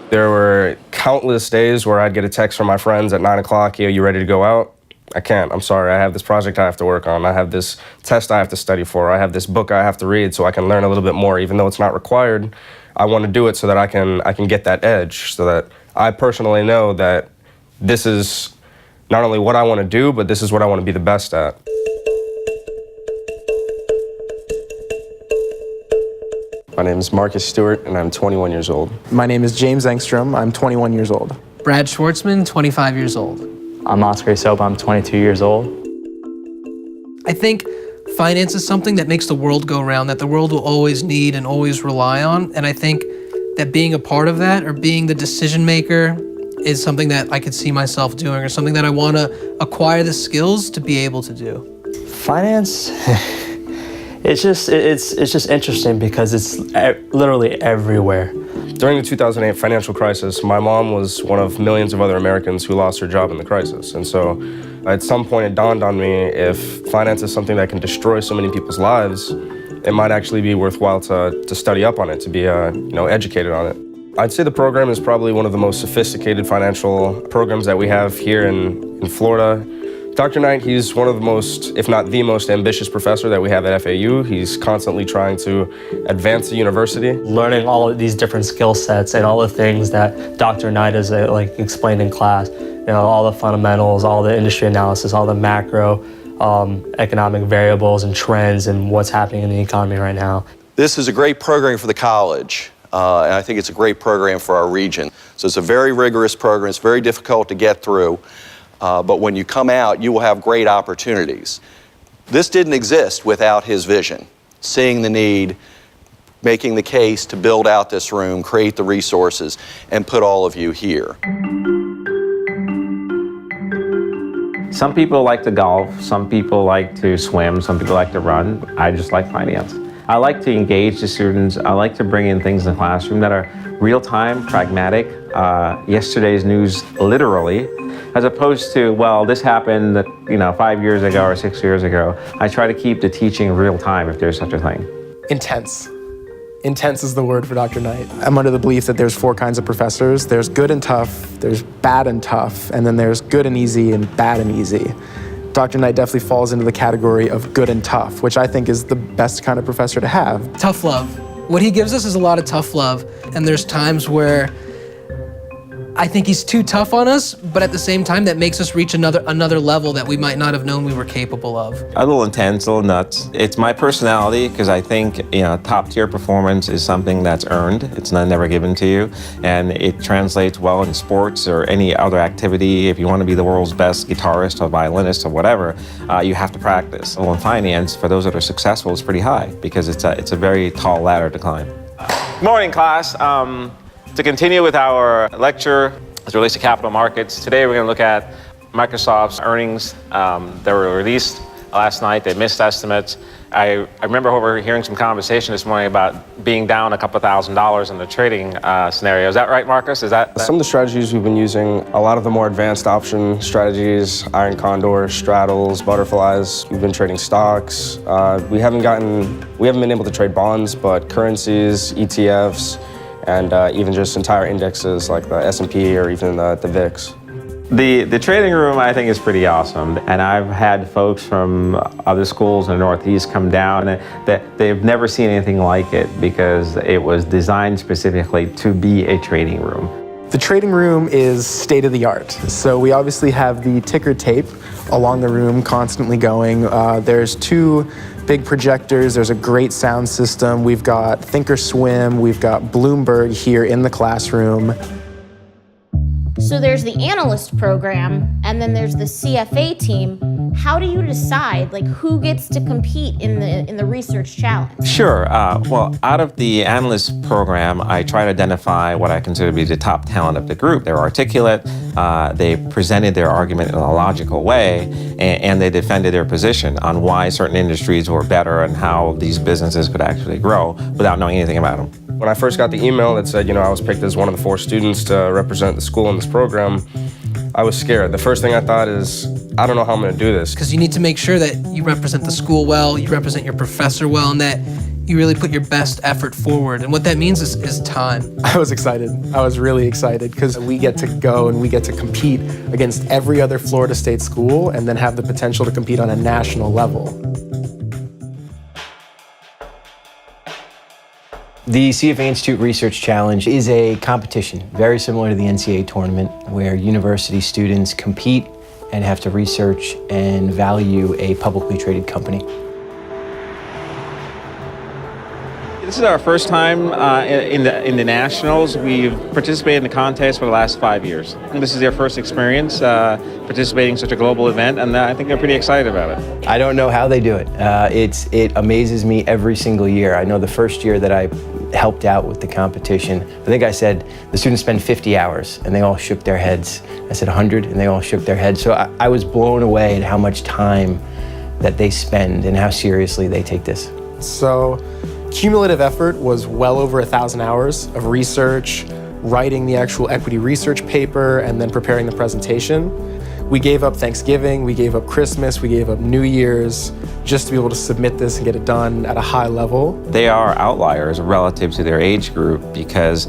There were countless days where I'd get a text from my friends at 9 o'clock, yo, you ready to go out? I can't, I'm sorry, I have this project I have to work on, I have this test I have to study for, I have this book I have to read so I can learn a little bit more, even though it's not required. I want to do it so that I can get that edge, so that I personally know that this is not only what I want to do, but this is what I want to be the best at. My name is Marcus Stewart, and I'm 21 years old. My name is James Engstrom. I'm 21 years old. Brad Schwartzman, 25 years old. I'm Oscar Soap. I'm 22 years old. I think finance is something that makes the world go round, that the world will always need and always rely on. And I think that being a part of that or being the decision maker is something that I could see myself doing, or something that I want to acquire the skills to be able to do. Finance, it's just interesting because it's literally everywhere. During the 2008 financial crisis, my mom was one of millions of other Americans who lost her job in the crisis. And so at some point it dawned on me, if finance is something that can destroy so many people's lives, it might actually be worthwhile to study up on it, to be educated on it. I'd say the program is probably one of the most sophisticated financial programs that we have here in Florida. Dr. Knight, he's one of the most, if not the most ambitious professor that we have at FAU. He's constantly trying to advance the university. Learning all of these different skill sets and all the things that Dr. Knight has explained in class, all the fundamentals, all the industry analysis, all the macro economic variables and trends and what's happening in the economy right now. This is a great program for the college, and I think it's a great program for our region. So it's a very rigorous program. It's very difficult to get through. But when you come out, you will have great opportunities. This didn't exist without his vision, seeing the need, making the case to build out this room, create the resources, and put all of you here. Some people like to golf, some people like to swim, some people like to run. I just like finance. I like to engage the students. I like to bring in things in the classroom that are real-time, pragmatic, yesterday's news literally, as opposed to, well, this happened 5 years ago or 6 years ago. I try to keep the teaching real-time, if there's such a thing. Intense. Intense is the word for Dr. Knight. I'm under the belief that there's 4 kinds of professors. There's good and tough, there's bad and tough, and then there's good and easy and bad and easy. Dr. Knight definitely falls into the category of good and tough, which I think is the best kind of professor to have. Tough love. What he gives us is a lot of tough love, and there's times where I think he's too tough on us, but at the same time that makes us reach another level that we might not have known we were capable of. A little intense, a little nuts. It's my personality, because I think top tier performance is something that's earned. It's never given to you, and it translates well in sports or any other activity. If you want to be the world's best guitarist or violinist or whatever, you have to practice. Well, in finance, for those that are successful, it's pretty high, because it's a very tall ladder to climb. Good morning, class. To continue with our lecture as it relates to capital markets, today we're going to look at Microsoft's earnings that were released last night. They missed estimates. I remember overhearing some conversation this morning about being down a couple $1,000s in the trading scenario. Is that right, Marcus? Is that? Some of the strategies we've been using, a lot of the more advanced option strategies, iron condor, straddles, butterflies. We've been trading stocks. We haven't been able to trade bonds, but currencies, ETFs, and even just entire indexes like the S&P or even the VIX. The trading room, I think, is pretty awesome. And I've had folks from other schools in the Northeast come down that they've never seen anything like it, because it was designed specifically to be a trading room. The trading room is state-of-the-art. So we obviously have the ticker tape along the room constantly going. There's 2 big projectors, there's a great sound system. We've got Thinkorswim, we've got Bloomberg here in the classroom. So there's the Analyst program, and then there's the CFA team. How do you decide who gets to compete in the research challenge? Sure. Well, out of the Analyst program, I try to identify what I consider to be the top talent of the group. They're articulate, they presented their argument in a logical way, and they defended their position on why certain industries were better and how these businesses could actually grow without knowing anything about them. When I first got the email that said, I was picked as one of the 4 students to represent the school in this program, I was scared. The first thing I thought is, I don't know how I'm gonna do this. Because you need to make sure that you represent the school well, you represent your professor well, and that you really put your best effort forward. And what that means is time. I was excited. I was really excited because we get to go and we get to compete against every other Florida State school and then have the potential to compete on a national level. The CFA Institute Research Challenge is a competition very similar to the NCAA tournament where university students compete and have to research and value a publicly traded company. This is our first time in the Nationals. We've participated in the contest for the last 5 years. And this is their first experience participating in such a global event, and I think they're pretty excited about it. I don't know how they do it. It amazes me every single year. I know the first year that I helped out with the competition, I think I said the students spend 50 hours, and they all shook their heads. I said 100, and they all shook their heads. So I was blown away at how much time that they spend and how seriously they take this. So cumulative effort was well over 1,000 hours of research, writing the actual equity research paper, and then preparing the presentation. We gave up Thanksgiving, we gave up Christmas, we gave up New Year's just to be able to submit this and get it done at a high level. They are outliers relative to their age group because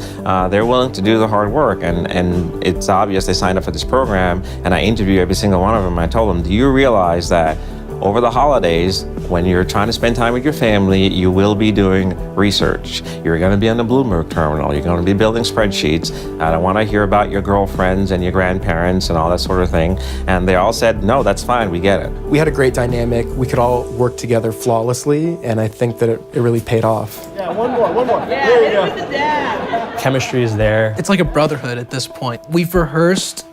they're willing to do the hard work, and it's obvious they signed up for this program, and I interviewed every single one of them. I told them, do you realize that over the holidays, when you're trying to spend time with your family, you will be doing research. You're going to be on the Bloomberg terminal. You're going to be building spreadsheets. I don't want to hear about your girlfriends and your grandparents and all that sort of thing. And they all said, no, that's fine. We get it. We had a great dynamic. We could all work together flawlessly, and I think that it really paid off. Yeah, one more. Yeah, there you go. Chemistry is there. It's like a brotherhood at this point. We've rehearsed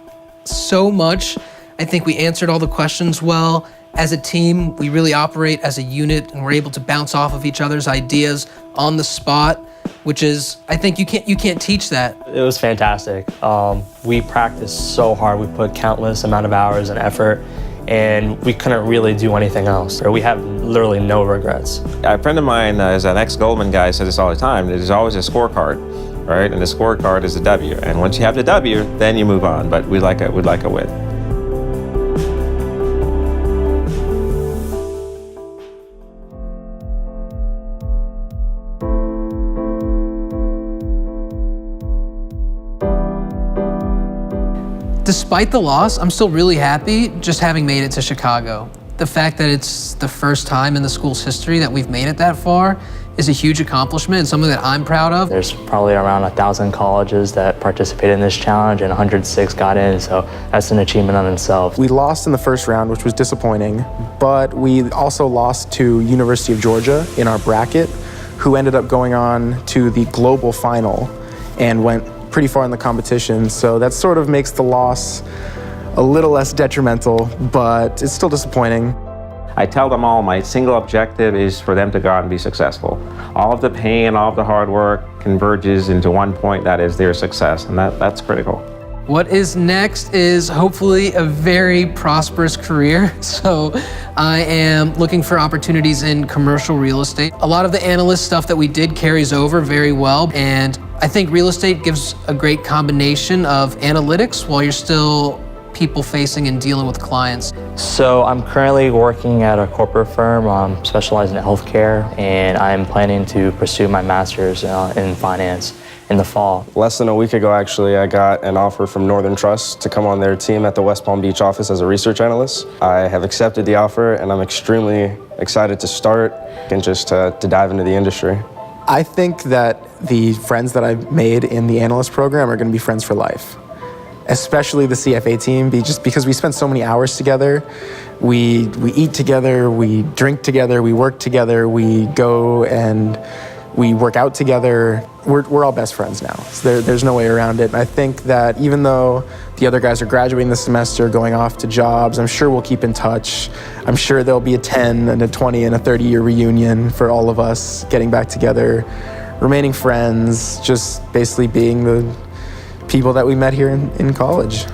so much. I think we answered all the questions well. As a team, we really operate as a unit, and we're able to bounce off of each other's ideas on the spot, which is, I think you can't teach that. It was fantastic. We practiced so hard. We put countless amount of hours and effort, and we couldn't really do anything else. We have literally no regrets. A friend of mine is an ex-Goldman guy, says this all the time. There's always a scorecard, right? And the scorecard is a W. And once you have the W, then you move on. But we'd like a win. Despite the loss, I'm still really happy just having made it to Chicago. The fact that it's the first time in the school's history that we've made it that far is a huge accomplishment and something that I'm proud of. There's probably around 1,000 colleges that participated in this challenge, and 106 got in, so that's an achievement on itself. We lost in the first round, which was disappointing, but we also lost to University of Georgia in our bracket, who ended up going on to the global final and went pretty far in the competition. So that sort of makes the loss a little less detrimental, but it's still disappointing. I tell them all my single objective is for them to go out and be successful. All of the pain, all of the hard work converges into one point, that is their success, and that's critical. What is next is hopefully a very prosperous career. So I am looking for opportunities in commercial real estate. A lot of the analyst stuff that we did carries over very well, and I think real estate gives a great combination of analytics while you're still people-facing and dealing with clients. So I'm currently working at a corporate firm specializing in healthcare, and I'm planning to pursue my master's in finance in the fall. Less than a week ago, actually, I got an offer from Northern Trust to come on their team at the West Palm Beach office as a research analyst. I have accepted the offer, and I'm extremely excited to start and just to dive into the industry. I think that the friends that I've made in the analyst program are going to be friends for life, especially the CFA team, just because we spend so many hours together. We eat together, we drink together, we work together, we go and we work out together. We're all best friends now. So there's no way around it. And I think that even though the other guys are graduating this semester, going off to jobs, I'm sure we'll keep in touch. I'm sure there'll be a 10 and a 20 and a 30-year reunion for all of us getting back together, remaining friends, just basically being the people that we met here in college.